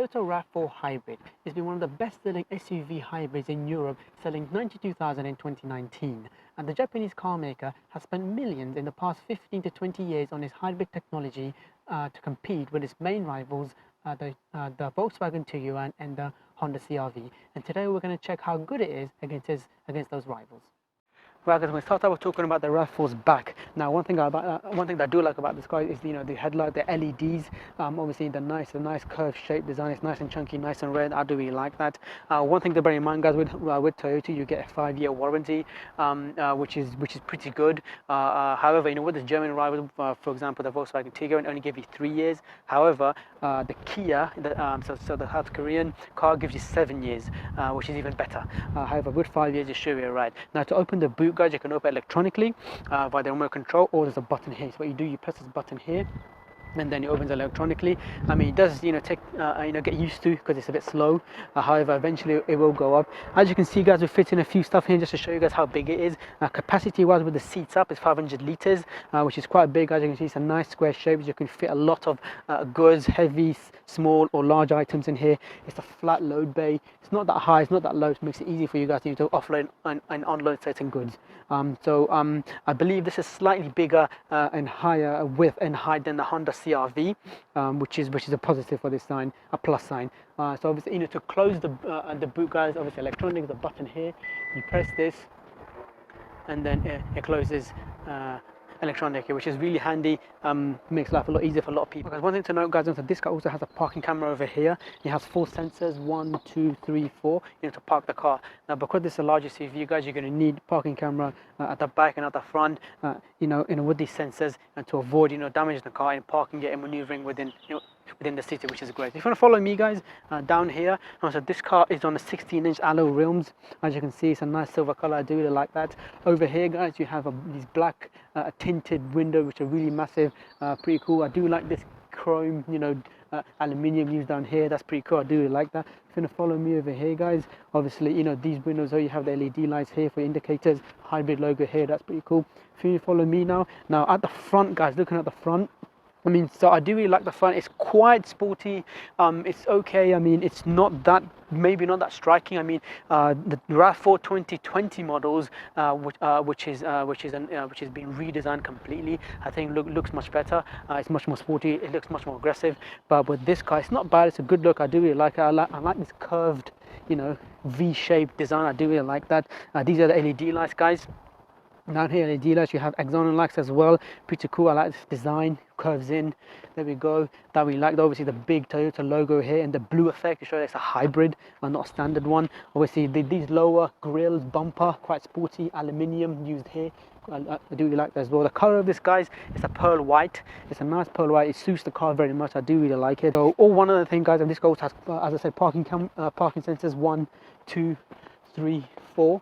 Toyota RAV4 Hybrid has been one of the best-selling SUV hybrids in Europe, selling 92,000 in 2019. And the Japanese car maker has spent millions in the past 15 to 20 years on its hybrid technology to compete with its main rivals, the Volkswagen Tiguan and the Honda CRV. And today we're going to check how good it is against those rivals. Well, guys, when we start out, we're talking about the RAV4's back. Now, one thing that I do like about this car is the headlight, the LEDs. Obviously, the nice curved shape design. It's nice and chunky, nice and red. I do really like that. One thing to bear in mind, guys, with Toyota, you get a 5-year warranty, which is pretty good. However, with the German rival, for example, the Volkswagen Tiguan only give you 3 years. However, the Kia, so the South Korean car gives you 7 years, which is even better. However, with 5 years, you should be right. Now, to open the boot, guys, you can open electronically by the remote control, or there's a button here. So what you do, you press this button here and then it opens electronically. I mean, it does take get used to, because it's a bit slow. However, eventually it will go up. As you can see, guys, we fit in a few stuff here just to show you guys how big it is. Capacity wise, with the seats up, it's 500 liters, which is quite big. As you can see, it's a nice square shape. You can fit a lot of goods, heavy, small or large items in here. It's a flat load bay. It's not that high, it's not that low. It makes it easy for you guys to offload and unload certain goods. I believe this is slightly bigger and higher width and height than the Honda CRV, which is a positive for this sign, a plus sign. So obviously, to close the boot, guys, obviously electronic, the button here, you press this and then it closes electronically, which is really handy. Makes life a lot easier for a lot of people. Because one thing to note, guys, this car also has a parking camera over here. It has 4 sensors, 1, 2, 3, 4, to park the car. Now, because this is a larger SUV, guys, you're going to need parking camera at the back and at the front, with these sensors, and to avoid damaging the car and parking it and maneuvering within the city, which is great. If you want to follow me, guys, down here, so this car is on a 16-inch alloy rims. As you can see, it's a nice silver color. I do really like that. Over here, guys, you have these black tinted windows, which are really massive, pretty cool. I do like this chrome, aluminium used down here. That's pretty cool. I do really like that. If you want to follow me over here, guys, obviously, these windows, you have the LED lights here for indicators, hybrid logo here. That's pretty cool. If you follow me now at the front, guys, looking at the front, so I do really like the front. It's quite sporty. It's okay. I mean, it's maybe not that striking. I mean, the RAV4 2020 models, which has been redesigned completely, I think looks much better. It's much more sporty. It looks much more aggressive. But with this car, it's not bad. It's a good look. I do really like it. I like this curved, V-shaped design. I do really like that. These are the LED lights, guys. Down here, LED lights, you have Axon lights as well. Pretty cool. I like this design. Curves in. There we go. That we like. Obviously, the big Toyota logo here and the blue effect to show it's a hybrid and not a standard one. Obviously, these lower grills, bumper, quite sporty. Aluminium used here. I do really like that as well. The color of this, guys, is a pearl white. It's a nice pearl white. It suits the car very much. I do really like it. So, one other thing, guys, and this car has, as I said, parking sensors, 1, 2, 3, 4.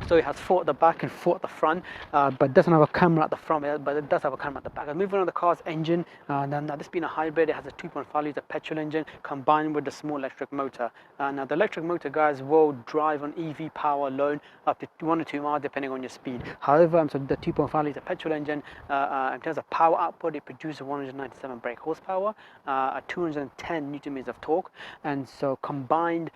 So it has 4 at the back and 4 at the front, but it doesn't have a camera at the front, but it does have a camera at the back. Moving on to the car's engine, then this being a hybrid, it has a 2.5 litre petrol engine combined with the small electric motor. Now the electric motor, guys, will drive on EV power alone up to 1 or 2 miles depending on your speed. However, so the 2.5 litre petrol engine, in terms of power output, it produces 197 brake horsepower, 210 newton meters of torque, and so combined,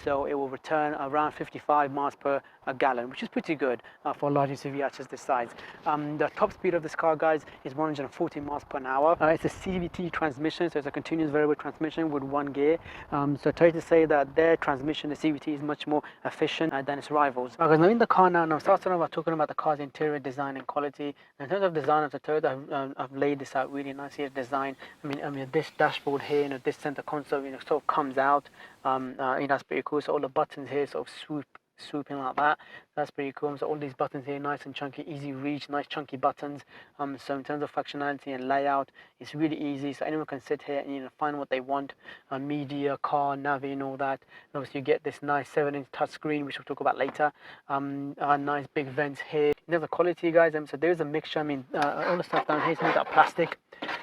so it will return around 55 miles per gallon, which is pretty good for a large SUV such as this size. The top speed of this car, guys, is 140 miles per hour. It's a CVT transmission, so it's a continuous variable transmission with 1 gear. So Toyota say that their transmission, the CVT, is much more efficient than its rivals. Guys, now in the car now starting off talking about the car's interior design and quality. In terms of design of the Toyota, I've laid this out really nicely. Design. I mean, this dashboard here, this center console, sort of comes out. That's pretty cool. So all the buttons here sort of swooping like that. That's pretty cool. So all these buttons here, nice and chunky, easy reach, nice chunky buttons. So in terms of functionality and layout, it's really easy. So anyone can sit here and find what they want, media, car, navi, and all that. And obviously you get this nice 7-inch touchscreen, which we'll talk about later. Nice big vents here. In terms of quality, guys, so there's a mixture. I mean, all the stuff down here is made out of plastic.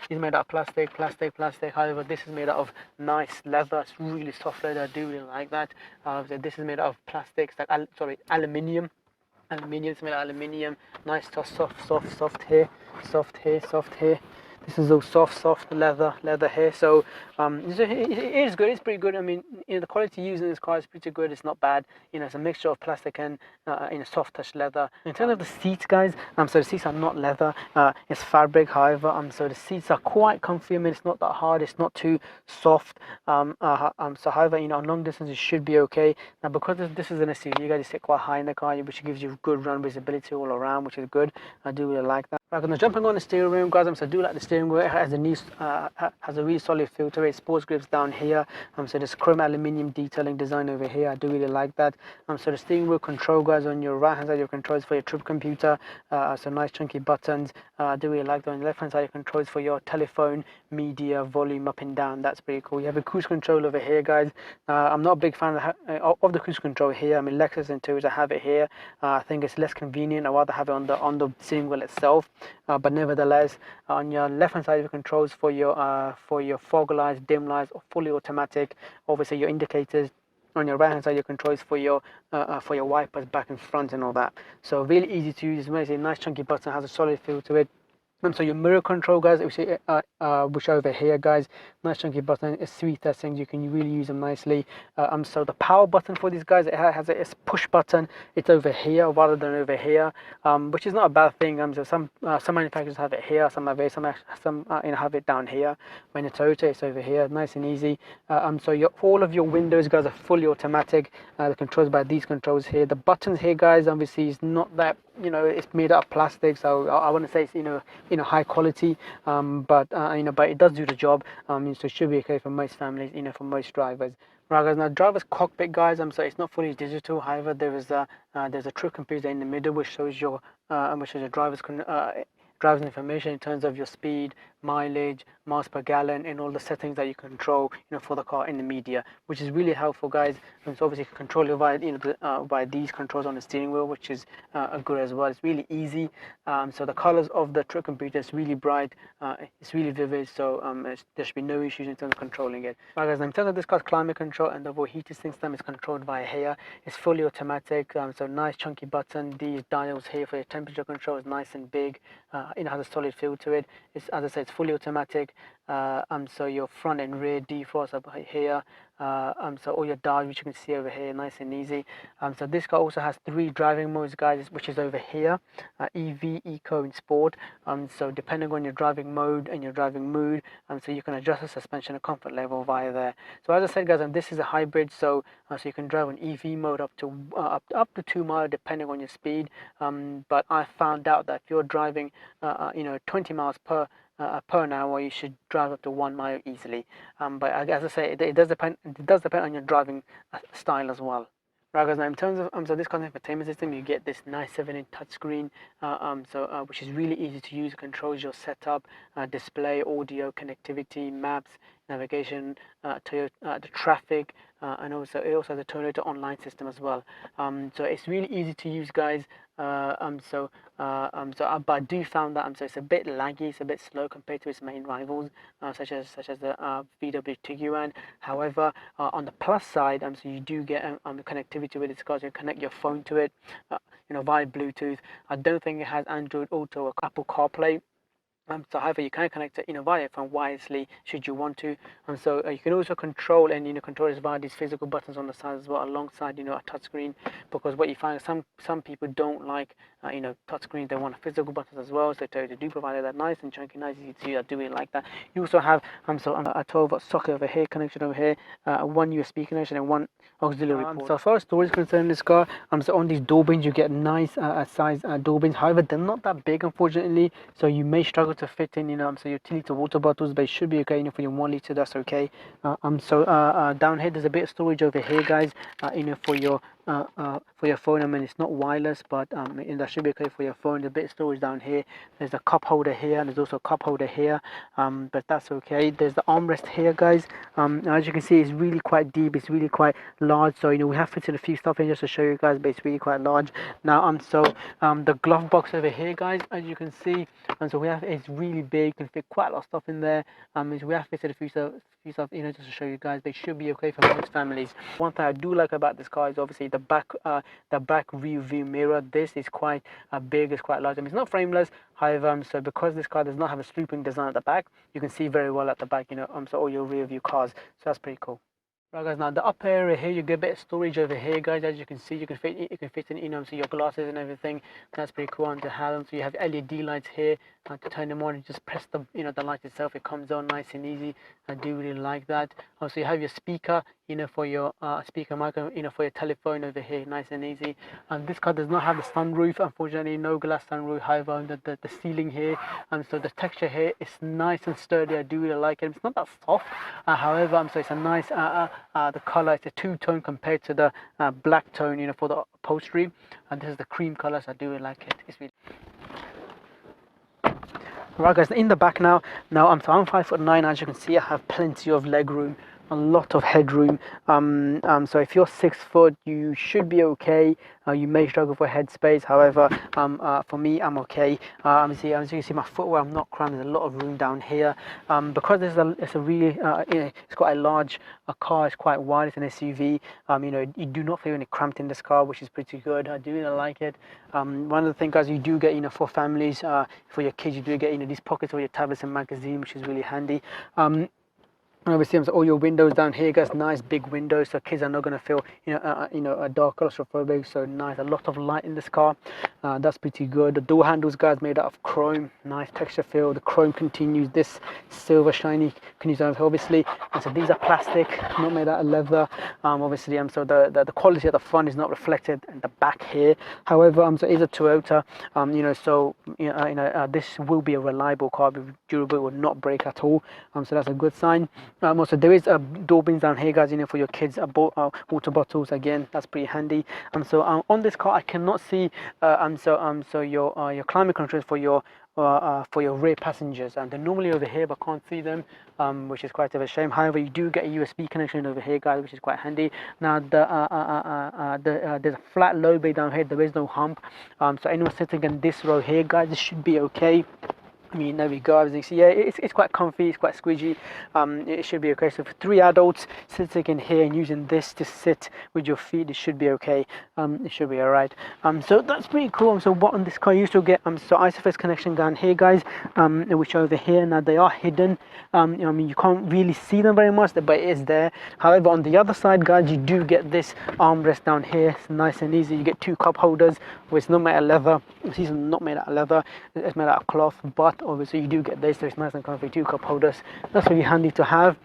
It's made out of plastic. However, this is made out of nice leather. It's really soft leather. I do really like that. So this is made out of plastic. It's like aluminium. It's made out of aluminium. Nice, soft here. This is all soft leather here. So it is good. It's pretty good. I mean, the quality used in this car is pretty good. It's not bad. It's a mixture of plastic and soft touch leather. In terms of the seats, guys, so the seats are not leather. It's fabric. However, so the seats are quite comfy. I mean, it's not that hard. It's not too soft. So however, on long distance it should be okay. Now, because this is an SUV, you guys sit quite high in the car, which gives you good run visibility all around, which is good. I do really like that. Right, jumping on the steering wheel, guys, so I do like the steering wheel. It has a really solid feel to it. Sports grips down here. So there's chrome aluminium detailing design over here. I do really like that. So the steering wheel control, guys, on your right hand side, your controls for your trip computer. So nice chunky buttons. I do really like that. On the left hand side, your controls for your telephone, media, volume up and down. That's pretty cool. You have a cruise control over here, guys. I'm not a big fan of the cruise control here. I mean, Lexus Intuit, I have it here. I think it's less convenient. I'd rather have it on the steering wheel itself. But nevertheless, on your left hand side of your controls for your fog lights, dim lights, or fully automatic. Obviously your indicators. On your right hand side, your controls for your wipers back and front and all that. So really easy to use. It's a nice chunky button, has a solid feel to it. So your mirror control, guys, which over here, guys, nice chunky button. It's sweet settings. You can really use them nicely. So the power button for these guys, it's a push button. It's over here rather than over here, which is not a bad thing. So some manufacturers have it here, some have it, some have it down here. When it's Toyota, it's over here, nice and easy. So all of your windows, guys, are fully automatic. The controls by these controls here. The buttons here, guys, obviously is not that. It's made out of plastic, so I wouldn't say it's high quality, but it does do the job. So it should be okay for most families, for most drivers. Right, guys, now driver's cockpit, guys, so it's not fully digital. However, there's a trip computer in the middle which shows your driver's information in terms of your speed, mileage, miles per gallon, and all the settings that you control, for the car in the media, which is really helpful, guys. And so obviously you can control it via these controls on the steering wheel, which is good as well. It's really easy. So the colors of the trip computer is really bright. It's really vivid. So there should be no issues in terms of controlling it. Right, guys, in terms of this car's climate control and the overheating system is controlled via here. It's fully automatic. So nice chunky button. These dials here for your temperature control is nice and big. It has a solid feel to it. It's, as I said, it's fully automatic. So your front and rear defrost up here. So all your dials, which you can see over here, nice and easy. So this car also has 3 driving modes, guys, which is over here: EV, Eco, and Sport. So depending on your driving mode and your driving mood, so you can adjust the suspension and comfort level via there. So as I said, guys, this is a hybrid, so you can drive on EV mode up to 2 miles depending on your speed. But I found out that if you're driving 20 miles per an hour, you should drive up to 1 mile easily. But as I say, it does depend on your driving style as well. Right, guys, now in terms of so this car's infotainment system, you get this nice 7-inch touchscreen, which is really easy to use. It controls your setup, display, audio, connectivity, maps, navigation, the traffic, and also it also has a Toyota online system as well. So it's really easy to use, guys. But I do found that so it's a bit laggy, it's a bit slow compared to its main rivals, such as the VW Tiguan. However, on the plus side, so you do get connectivity with this car. So you connect your phone to it, via Bluetooth. I don't think it has Android Auto or Apple CarPlay. So however, you can connect it via phone wirelessly should you want to. So you can also control this via these physical buttons on the side as well, alongside a touchscreen, because what you find is some people don't like touchscreens. They want physical buttons as well. So Toyota do provide that nice and chunky, nice easy to use. I do really like that. You also have a 12-volt socket over here, connection over here, one USB connection and one auxiliary port. So as far as storage is concerned in this car, so on these door bins you get nice size door bins. However, they're not that big, unfortunately, so you may struggle to fit in so your 2-liter water bottles, but it should be okay. For your 1 liter, that's okay. Down here there's a bit of storage over here, guys, for your phone. I mean, it's not wireless, but that should be okay for your phone. There's a bit of storage down here. There's a cup holder here, and there's also a cup holder here, but that's okay. There's the armrest here, guys. As you can see, it's really quite deep, it's really quite large, so we have fitted a few stuff in just to show you guys, but it's really quite large. Now the glove box over here, guys, as you can see, so it's really big. You can fit quite a lot of stuff in there. We have fitted a few stuff, just to show you guys. They should be okay for most families. One thing I do like about this car is obviously the back rear view mirror. This is quite big, it's quite large. I mean, it's not frameless, however, so because this car does not have a swooping design at the back, you can see very well at the back, you know, so all your rear view cars. So that's pretty cool. Right guys, now the upper area here, you get a bit of storage over here guys. As you can see, you can fit in, you know, so your glasses and everything. That's pretty cool to have them. So you have LED lights here to turn them on. You just press the, you know, the light itself, it comes on nice and easy. I do really like that. Also you have your speaker, you know, for your speaker micro, you know, for your telephone over here, nice and easy. And this car does not have a sunroof, unfortunately, no glass sunroof. However, the ceiling here, so the texture here is nice and sturdy. I do really like it. It's not that soft, however, so it's a nice the color is a two-tone compared to the black tone, you know, for the upholstery. And this is the cream color, so I do really like it. It's really right guys, in the back now I'm 5'9", as you can see. I have plenty of leg room, a lot of headroom. So if you're 6 foot, you should be okay. You may struggle for headspace, however, for me, I'm okay. As you can see, my footwear, I'm not cramped. There's a lot of room down here. Because it's a really, you know, it's quite a large car. It's quite wide. It's an SUV. You know, you do not feel any cramped in this car, which is pretty good. I do really like it. One of the things, guys, you do get, you know, for families, for your kids, you do get, you know, these pockets for your tablets and magazine, which is really handy. Obviously, all your windows down here, guys, nice big windows, so kids are not going to feel, you know, dark claustrophobic. So nice, a lot of light in this car. That's pretty good. The door handles, guys, made out of chrome, nice texture feel. The chrome continues, this silver shiny continues, obviously. And so these are plastic, not made out of leather. Obviously, so the quality at the front is not reflected in the back here. However, so it is a Toyota. You know, so this will be a reliable car, be durable, it will not break at all. So that's a good sign. Also there is door bins down here, guys, you know, for your kids, water bottles. Again, that's pretty handy. So on this car I cannot see so your climate controls for your rear passengers, and they're normally over here, but I can't see them, which is quite of a shame. However, you do get a USB connection over here, guys, which is quite handy. Now there's a flat low bay down here. There is no hump, so anyone sitting in this row here, guys, this should be okay. I mean, there we go. As you can see, yeah, it's quite comfy, it's quite squeegee. It should be okay. So for 3 adults sitting in here and using this to sit with your feet, it should be okay. It should be all right. So that's pretty cool. So what on this car you still get so ISOFIX connection down here, guys, which are over here. Now they are hidden. I mean, you can't really see them very much, but it is there. However, on the other side, guys, you do get this armrest down here. It's nice and easy. You get 2 cup holders, which is not made out of leather. This is not made out of leather. It's made out of cloth, but obviously you do get this, so it's nice and comfy. 2 cup holders, that's really handy to have.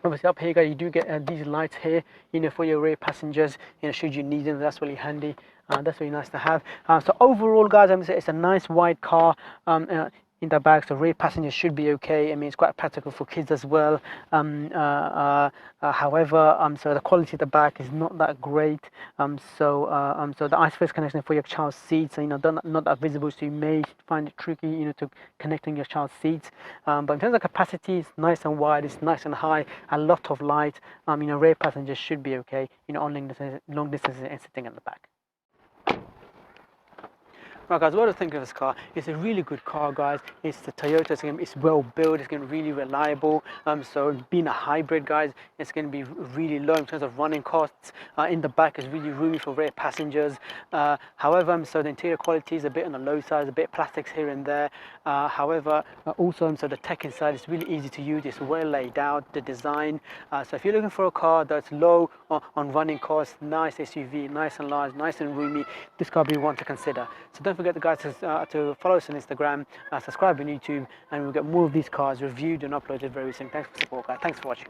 Obviously up here, guys, you do get these lights here, you know, for your rear passengers, you know, should you need them. That's really handy. That's really nice to have. So overall, guys, I'm saying it's a nice wide car in the back, so rear passengers should be okay. I mean, it's quite practical for kids as well. However, so the quality of the back is not that great. So the ISOFIX connection for your child's seats, you know, not that visible, so you may find it tricky, you know, to connecting your child's seats. But in terms of capacity, it's nice and wide, it's nice and high, a lot of light. You know, rear passengers should be okay, you know, on long distances and sitting in the back. Right, guys, what do I think of this car? It's a really good car, guys. It's the Toyota. It's well built. It's going to be really reliable. So being a hybrid, guys, it's going to be really low in terms of running costs. In the back is really roomy for rear passengers. However, so the interior quality is a bit on the low side, a bit of plastics here and there. However, also, so the tech inside is really easy to use. It's well laid out, the design. So if you're looking for a car that's low on running costs, nice SUV, nice and large, nice and roomy, this car will be one to consider. So don't forget, guys, to follow us on Instagram, subscribe on YouTube, and we'll get more of these cars reviewed and uploaded very soon. Thanks for the support, guys. Thanks for watching.